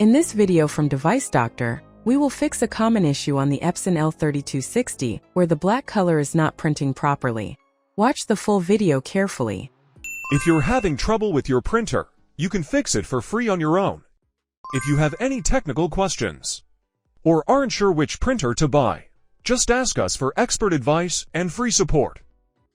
In this video from Device Doctor, we will fix a common issue on the Epson L3260 where the black color is not printing properly. Watch the full video carefully. If you're having trouble with your printer, you can fix it for free on your own. If you have any technical questions or aren't sure which printer to buy, just ask us for expert advice and free support.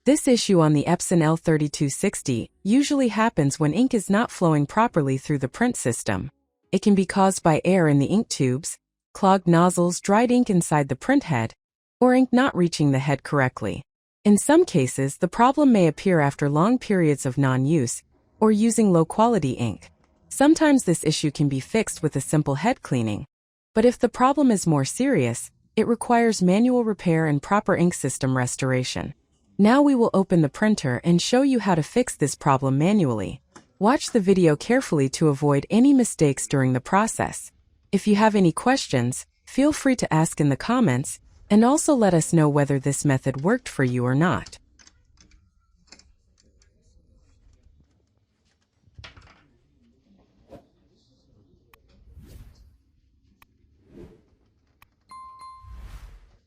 This issue on the Epson L3260 usually happens when ink is not flowing properly through the print system. It can be caused by air in the ink tubes, clogged nozzles, dried ink inside the print head, or ink not reaching the head correctly. In some cases, the problem may appear after long periods of non-use or using low-quality ink. Sometimes this issue can be fixed with a simple head cleaning, but if the problem is more serious, it requires manual repair and proper ink system restoration. Now we will open the printer and show you how to fix this problem manually. Watch the video carefully to avoid any mistakes during the process. If you have any questions, feel free to ask in the comments, and also let us know whether this method worked for you or not.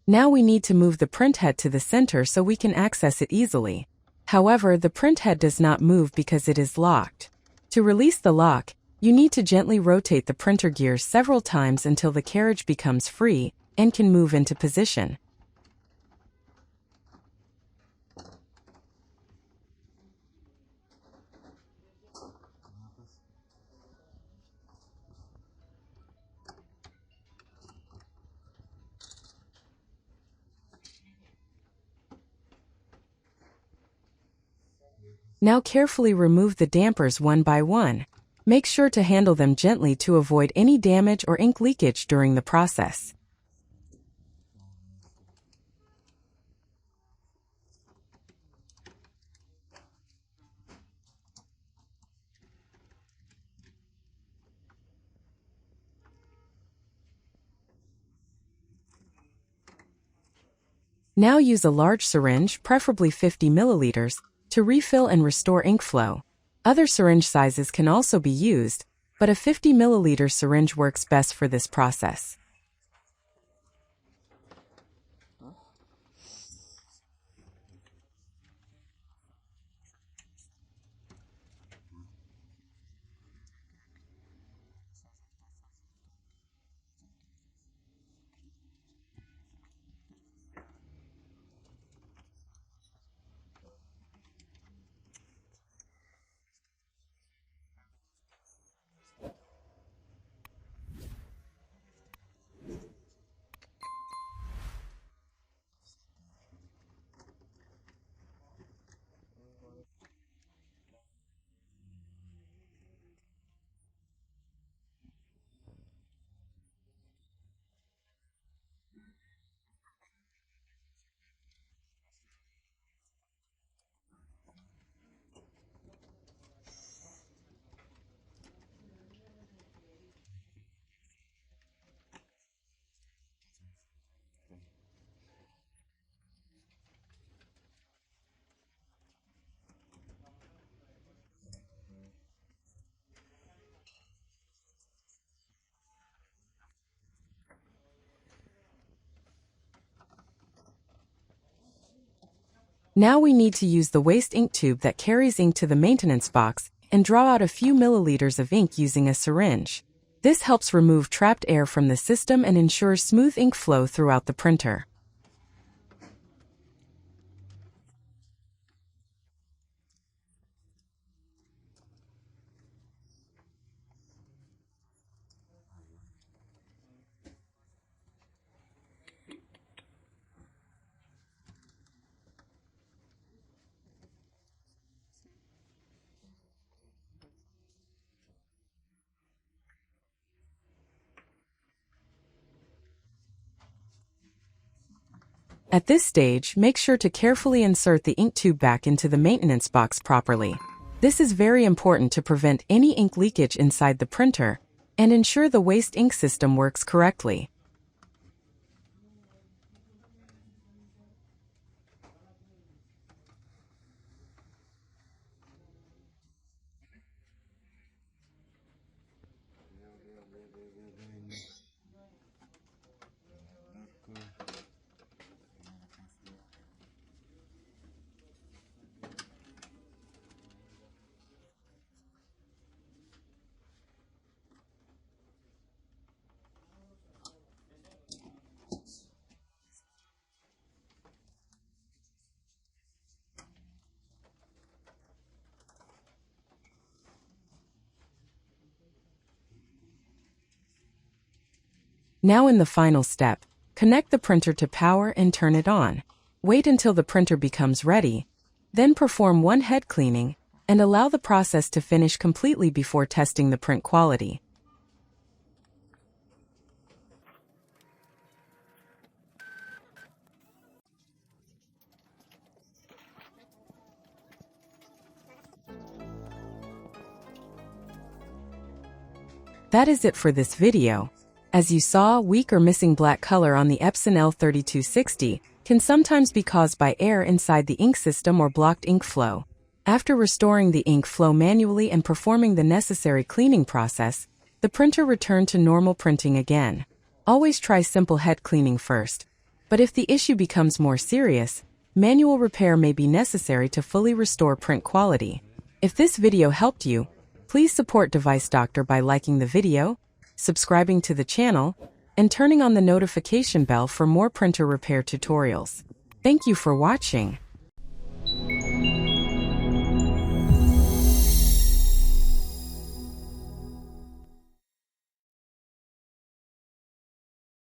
Now we need to move the print head to the center so we can access it easily. However, the print head does not move because it is locked. To release the lock, you need to gently rotate the printer gears several times until the carriage becomes free and can move into position. Now carefully remove the dampers one by one. Make sure to handle them gently to avoid any damage or ink leakage during the process. Now use a large syringe, preferably 50 milliliters, to refill and restore ink flow. Other syringe sizes can also be used, but a 50 milliliter syringe works best for this process. Now we need to use the waste ink tube that carries ink to the maintenance box and draw out a few milliliters of ink using a syringe. This helps remove trapped air from the system and ensures smooth ink flow throughout the printer. At this stage, make sure to carefully insert the ink tube back into the maintenance box properly. This is very important to prevent any ink leakage inside the printer and ensure the waste ink system works correctly. Now in the final step, connect the printer to power and turn it on. Wait until the printer becomes ready, then perform one head cleaning and allow the process to finish completely before testing the print quality. That is it for this video. As you saw, weak or missing black color on the Epson L3260 can sometimes be caused by air inside the ink system or blocked ink flow. After restoring the ink flow manually and performing the necessary cleaning process, the printer returned to normal printing again. Always try simple head cleaning first. But if the issue becomes more serious, manual repair may be necessary to fully restore print quality. If this video helped you, please support Device Doctor by liking the video, subscribing to the channel, and turning on the notification bell for more printer repair tutorials. Thank you for watching.